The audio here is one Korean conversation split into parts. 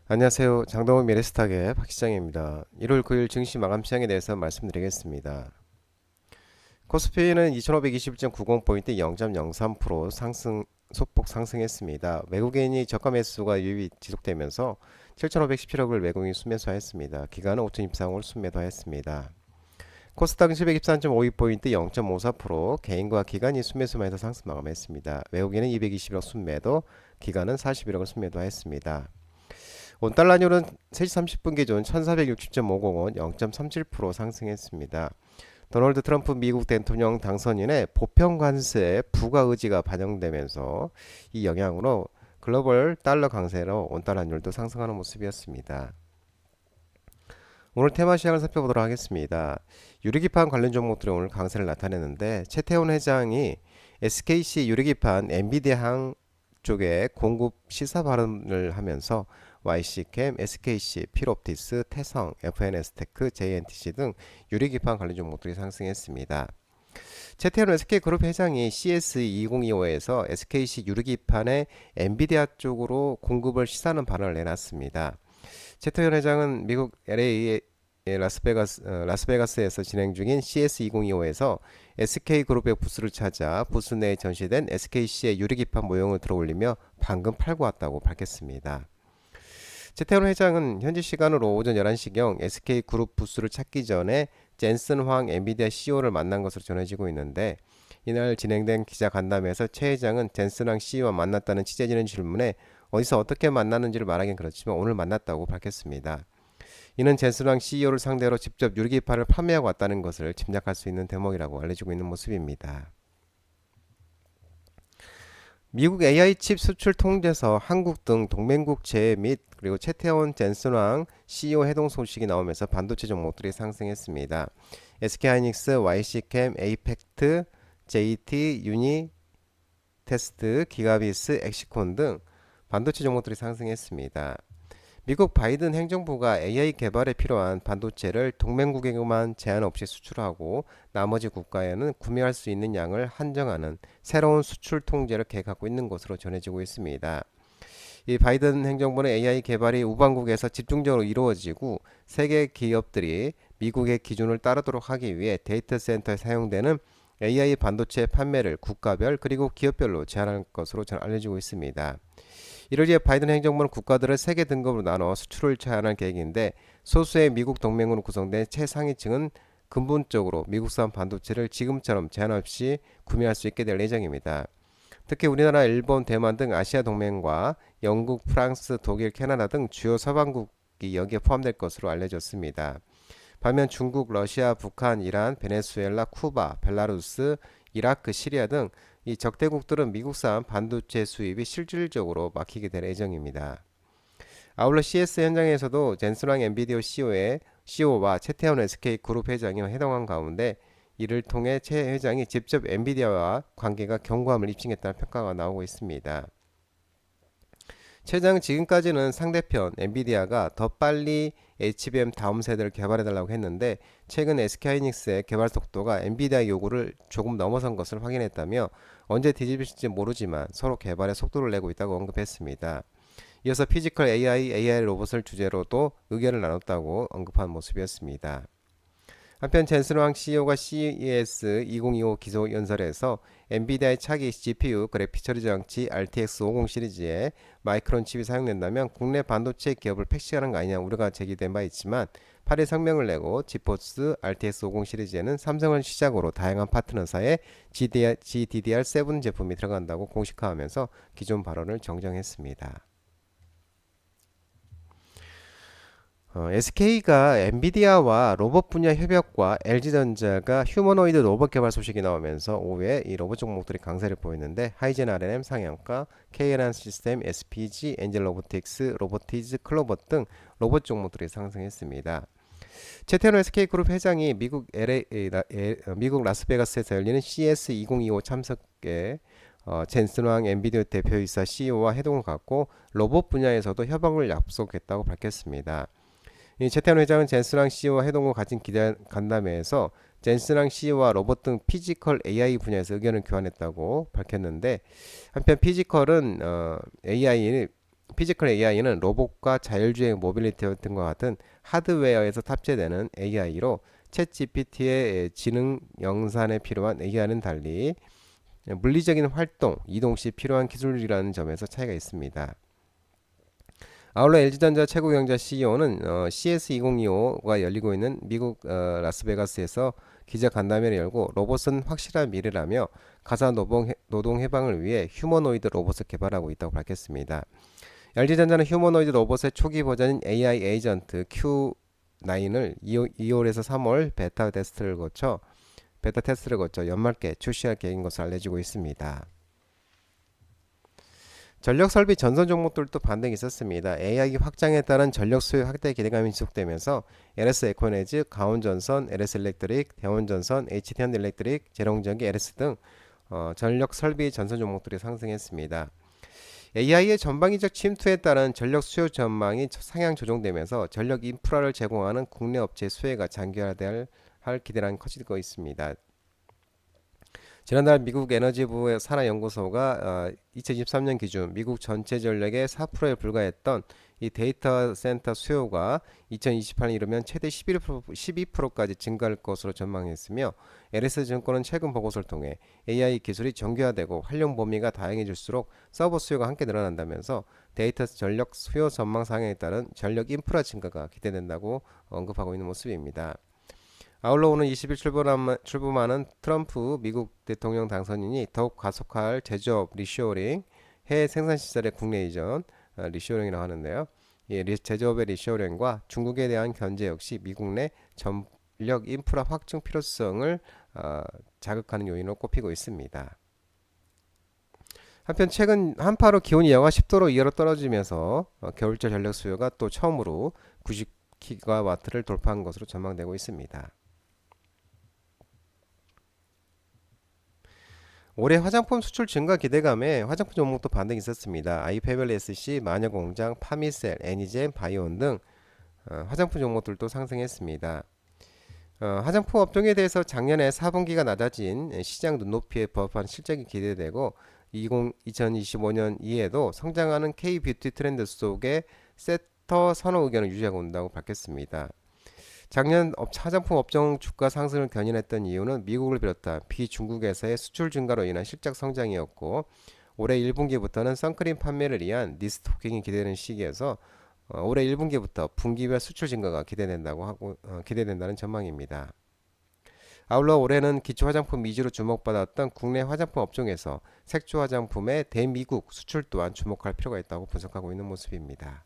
안녕하세요. 장동훈 미래스탁의 박시장입니다. 1월 9일 증시 마감 시장에 대해서 말씀드리겠습니다. 코스피는 2521.90포인트 0.03% 소폭 상승했습니다. 외국인이 저가 매수가 유입이 지속되면서 7,517억을 외국인이 순매수하였습니다. 기간은 5,024억을 순매도하였습니다. 코스닥은 723.52포인트 0.54% 개인과 기관이 순매수만 해서 상승 마감했습니다. 외국인은 221억 순매도, 기관은 41억을 순매도하였습니다. 원달러율은 3시 30분 기준 1460.50원 0.37% 상승했습니다. 도널드 트럼프 미국 대통령 당선인의 보편 관세 부과 의지가 반영되면서 이 영향으로 글로벌 달러 강세로 원달러율도 상승하는 모습이었습니다. 오늘 테마 시장을 살펴보도록 하겠습니다. 유리기판 관련 종목들이 오늘 강세를 나타내는데 최태원 회장이 SKC 유리기판 엔비디아 쪽에 공급 시사 발언을 하면서 YC캠, SKC, 필옵티스, 태성, FNS테크, JNTC 등 유리기판 관련 종목들이 상승했습니다. 최태원 SK그룹 회장이 CS2025에서 SKC 유리기판의 엔비디아 쪽으로 공급을 시사하는 발언을 내놨습니다. 최태원 회장은 미국 LA 라스베가스에서 진행 중인 CS2025에서 SK그룹의 부스를 찾아 부스 내에 전시된 SKC의 유리기판 모형을 들어올리며 방금 팔고 왔다고 밝혔습니다. 최태원 회장은 현지 시간으로 오전 11시경 SK그룹 부스를 찾기 전에 젠슨 황 엔비디아 CEO를 만난 것으로 전해지고 있는데, 이날 진행된 기자 간담회에서 최 회장은 젠슨 황 CEO와 만났다는 취재진의 질문에 어디서 어떻게 만났는지를 말하긴 그렇지만 오늘 만났다고 밝혔습니다. 이는 젠슨 황 CEO를 상대로 직접 유리기판을 판매하고 왔다는 것을 짐작할 수 있는 대목이라고 알려지고 있는 모습입니다. 미국 AI 칩 수출 통제서 한국 등 동맹국 제 및 그리고 최태원 젠슨왕 CEO 해동 소식이 나오면서 반도체 종목들이 상승했습니다. SK하이닉스, YC캠, 에이펙트, JT, 유니테스트, 기가비스, 엑시콘 등 반도체 종목들이 상승했습니다. 미국 바이든 행정부가 AI 개발에 필요한 반도체를 동맹국에게만 제한 없이 수출하고 나머지 국가에는 구매할 수 있는 양을 한정하는 새로운 수출 통제를 계획하고 있는 것으로 전해지고 있습니다. 이 바이든 행정부는 AI 개발이 우방국에서 집중적으로 이루어지고 세계 기업들이 미국의 기준을 따르도록 하기 위해 데이터 센터에 사용되는 AI 반도체 판매를 국가별 그리고 기업별로 제한할 것으로 알려지고 있습니다. 이를 위해 바이든 행정부는 국가들을 3개 등급으로 나눠 수출을 제한할 계획인데, 소수의 미국 동맹으로 구성된 최상위층은 근본적으로 미국산 반도체를 지금처럼 제한 없이 구매할 수 있게 될 예정입니다. 특히 우리나라, 일본, 대만 등 아시아 동맹과 영국, 프랑스, 독일, 캐나다 등 주요 서방국이 여기에 포함될 것으로 알려졌습니다. 반면 중국, 러시아, 북한, 이란, 베네수엘라, 쿠바, 벨라루스, 이라크, 시리아 등 이 적대국들은 미국산 반도체 수입이 실질적으로 막히게 될 예정입니다. 아울러 CS 현장에서도 젠슨왕 엔비디오 CEO와 최태원 SK그룹 회장이 회동한 가운데, 이를 통해 최 회장이 직접 엔비디아와 관계가 견고함을 입증했다는 평가가 나오고 있습니다. 최 회장은 지금까지는 상대편 엔비디아가 더 빨리 HBM 다음 세대를 개발해달라고 했는데, 최근 SK하이닉스의 개발 속도가 엔비디아 요구를 조금 넘어선 것을 확인했다며 언제 뒤집힐지 모르지만 서로 개발에 속도를 내고 있다고 언급했습니다. 이어서 피지컬 AI 로봇을 주제로도 의견을 나눴다고 언급한 모습이었습니다. 한편 젠슨왕 CEO가 CES 2025 기소 연설에서 엔비디아의 차기 GPU 그래픽 처리 장치 RTX 50 시리즈에 마이크론 칩이 사용된다면 국내 반도체 기업을 패싱하는 거 아니냐 우려가 제기된 바 있지만, 8일 성명을 내고 지포스 RTX 50 시리즈에는 삼성을 시작으로 다양한 파트너사의 GDDR7 제품이 들어간다고 공식화하면서 기존 발언을 정정했습니다. SK가 엔비디아와 로봇 분야 협력과 LG전자가 휴머노이드 로봇 개발 소식이 나오면서 오후에 이 로봇 종목들이 강세를 보였는데, 하이젠 R&M 상향가, KN한 시스템, SPG, 엔젤 로보틱스, 로보티즈, 클로버 등 로봇 종목들이 상승했습니다. 최태원 SK그룹 회장이 미국 라스베가스에서 열리는 CS2025 참석에 젠슨왕 엔비디아 대표이사 CEO와 회동을 갖고 로봇 분야에서도 협업을 약속했다고 밝혔습니다. 이 최태원 회장은 젠슨왕 CEO와 회동을 가진 기자 간담회에서 젠슨왕 CEO와 로봇 등 피지컬 AI 분야에서 의견을 교환했다고 밝혔는데, 한편 피지컬은 AI 피지컬 AI는 로봇과 자율주행 모빌리티 등과 같은 하드웨어에서 탑재되는 AI로 챗 GPT의 지능 영산에 필요한 AI는 달리 물리적인 활동, 이동 시 필요한 기술이라는 점에서 차이가 있습니다. 아울러 LG전자 최고경자 CEO는 CS2025가 열리고 있는 미국 라스베가스에서 기자간담회를 열고 로봇은 확실한 미래라며 가사 노동 해방을 위해 휴머노이드 로봇을 개발하고 있다고 밝혔습니다. LG전자는 휴머노이드 로봇의 초기 버전인 AI 에이전트 Q9을 2월에서 3월 베타 테스트를 거쳐 연말께 출시할 계획인 것으로 알려지고 있습니다. 전력 설비 전선 종목들도 반등이 있었습니다. AI 확장에 따른 전력 수요 확대 기대감이 지속되면서 LS 에코네즈, 가온전선, LS 일렉트릭, 대원전선, HT현대일렉트릭, 제롱전기, LS 등 전력 설비 전선 종목들이 상승했습니다. AI의 전방위적 침투에 따른 전력 수요 전망이 상향 조정되면서 전력 인프라를 제공하는 국내 업체의 수혜가 장기화될 기대감이 커지고 있습니다. 지난달 미국 에너지부의 산하연구소가 2023년 기준 미국 전체 전력의 4%에 불과했던 이 데이터 센터 수요가 2028년 이르면 최대 12%까지 증가할 것으로 전망했으며 LS증권은 최근 보고서를 통해 AI 기술이 정교화되고 활용 범위가 다양해질수록 서버 수요가 함께 늘어난다면서 데이터 전력 수요 전망 상향에 따른 전력 인프라 증가가 기대된다고 언급하고 있는 모습입니다. 아울러 오는 20일 출범하는 트럼프 미국 대통령 당선인이 더욱 가속할 제조업 리쇼어링, 해외 생산시설의 국내 이전, 리쇼어링이라고 하는데요. 제조업의 리쇼어링과 중국에 대한 견제 역시 미국 내 전력 인프라 확충 필요성을 자극하는 요인으로 꼽히고 있습니다. 한편 최근 한파로 기온이 영하 10도로 이하로 떨어지면서 겨울철 전력 수요가 또 처음으로 90기가와트를 돌파한 것으로 전망되고 있습니다. 올해 화장품 수출 증가 기대감에 화장품 종목도 반등이 있었습니다. 아이패밀리 SC, 마녀공장, 파미셀, 애니젠, 바이온 등 화장품 종목들도 상승했습니다. 화장품 업종에 대해서 작년에 4분기가 낮아진 시장 눈높이에 부합한 실적이 기대되고 2025년 이에도 성장하는 K-뷰티 트렌드 속에 섹터 선호 의견을 유지하고 온다고 밝혔습니다. 작년 화장품 업종 주가 상승을 견인했던 이유는 미국을 비롯한 비중국에서의 수출 증가로 인한 실적 성장이었고 올해 1분기부터는 선크림 판매를 위한 리스토킹이 기대되는 시기에서 올해 1분기부터 분기별 수출 증가가 기대된다는 전망입니다. 아울러 올해는 기초 화장품 위주로 주목받았던 국내 화장품 업종에서 색조 화장품의 대미국 수출 또한 주목할 필요가 있다고 분석하고 있는 모습입니다.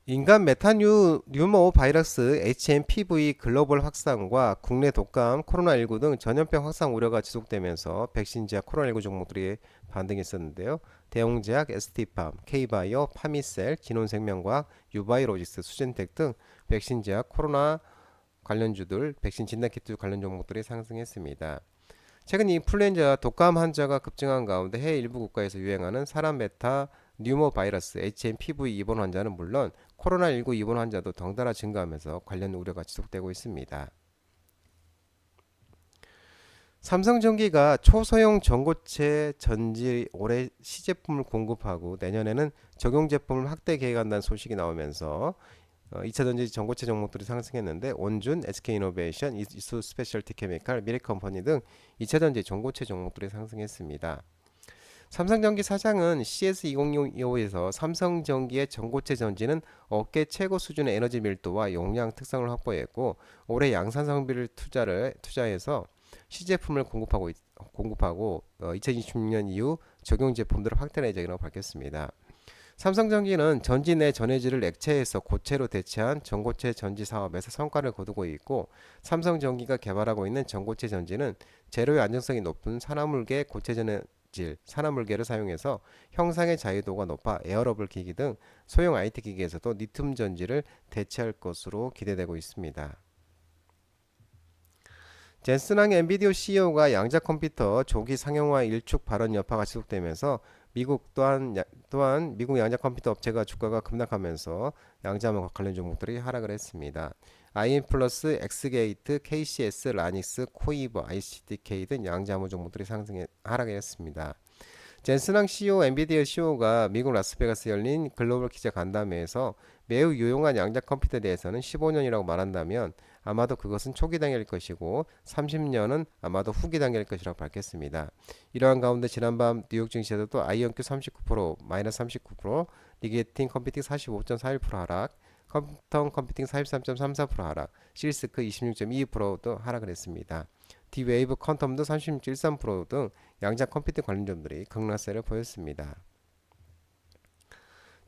인간 메타뉴모 바이러스 HMPV 글로벌 확산과 국내 독감 코로나19 등 전염병 확산 우려가 지속되면서 백신제약 코로나19 종목들이 반등했었는데요. 대웅제약, ST팜, K바이오, 파미셀, 진혼생명과학, 유바이로직스, 수젠텍 등 백신제약 코로나 관련주들, 백신 진단키트 관련 종목들이 상승했습니다. 최근 인플루엔자 독감 환자가 급증한 가운데 해외 일부 국가에서 유행하는 사람 메타 뉴모 바이러스 HMPV 입원 환자는 물론 코로나19 입원 환자도 덩달아 증가하면서 관련 우려가 지속되고 있습니다. 삼성전기가 초소형 전고체 전지 올해 시제품을 공급하고 내년에는 적용 제품을 확대 계획한다는 소식이 나오면서 2차전지 전고체 종목들이 상승했는데 온준, SK이노베이션, 이수 스페셜티 케미칼, 미래컴퍼니 등 2차전지 전고체 종목들이 상승했습니다. 삼성전기 사장은 CS2025에서 삼성전기의 전고체 전지는 업계 최고 수준의 에너지 밀도와 용량 특성을 확보했고 올해 양산 성비를 투자해서 시제품을 공급하고 2026년 이후 적용 제품들을 확대 예정이라고 밝혔습니다. 삼성전기는 전지 내 전해질을 액체에서 고체로 대체한 전고체 전지 사업에서 성과를 거두고 있고 삼성전기가 개발하고 있는 전고체 전지는 재료의 안정성이 높은 산화물계 고체 전해질 산화물계를 사용해서 형상의 자유도가 높아 에어러블 기기 등 소형 IT 기기에서도 리튬 전지를 대체할 것으로 기대되고 있습니다. 젠슨왕 엔비디오 CEO가 양자 컴퓨터 조기 상용화 일축 발언 여파가 지속되면서 미국 미국 양자 컴퓨터 업체가 주가가 급락하면서 양자 관련 종목들이 하락을 했습니다. IM 플러스, 엑스게이트, KCS, 라닉스, 코이버, ICTK 등 양자 종목들이 하락했습니다. 젠슨왕 CEO, 엔비디아 CEO가 미국 라스베가스에 열린 글로벌 기자 간담회에서 매우 유용한 양자 컴퓨터에 대해서는 15년이라고 말한다면 아마도 그것은 초기 단계일 것이고 30년은 아마도 후기 단계일 것이라고 밝혔습니다. 이러한 가운데 지난밤 뉴욕 증시에서 또 아이언큐 39%, 마이너스 39%, 리게팅 컴퓨팅 45.41% 하락, 컴퓨터 컴퓨팅 43.34% 하락, 실스크 26.22%도 하락을 했습니다. 디웨이브 퀀텀도 36.13% 등 양자 컴퓨팅 관련점들이 급락세를 보였습니다.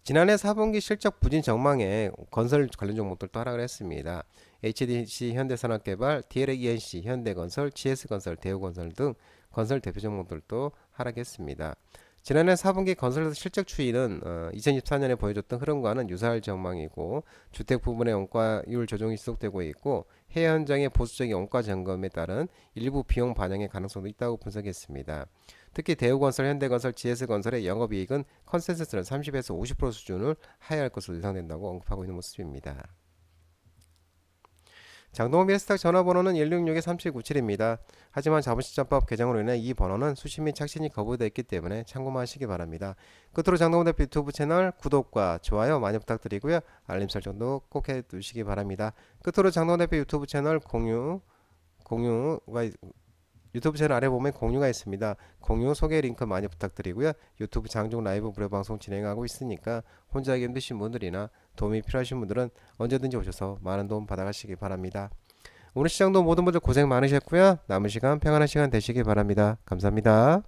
지난해 4분기 실적 부진 전망에 건설 관련 종목들도 하락을 했습니다. HDC 현대산업개발, DLENC 현대건설, GS건설, 대우건설 등 건설 대표 종목들도 하락했습니다. 지난해 4분기 건설 실적 추이는 2024년에 보여줬던 흐름과는 유사할 전망이고 주택 부분의 원가율 조정이 지속되고 있고 해외 현장의 보수적인 원가 점검에 따른 일부 비용 반영의 가능성도 있다고 분석했습니다. 특히 대우건설, 현대건설, GS건설의 영업이익은 컨센서스는 30에서 50% 수준을 하회할 것으로 예상된다고 언급하고 있는 모습입니다. 장동원 비례스탁 전화번호는 166-3797입니다. 하지만 자본시장법 개정으로 인해 이 번호는 수신 및 착신이 거부되어 있기 때문에 참고만 하시기 바랍니다. 끝으로 장동원 대표 유튜브 채널 구독과 좋아요 많이 부탁드리고요. 알림 설정도 꼭 해두시기 바랍니다. 끝으로 장동원 대표 유튜브 채널 유튜브 채널 아래 보면 공유가 있습니다. 공유 소개 링크 많이 부탁드리고요. 유튜브 장중 라이브 무료 방송 진행하고 있으니까 혼자 하기 힘드신 분들이나 도움이 필요하신 분들은 언제든지 오셔서 많은 도움 받아가시기 바랍니다. 오늘 시장도 모든 분들 고생 많으셨고요. 남은 시간 평안한 시간 되시기 바랍니다. 감사합니다.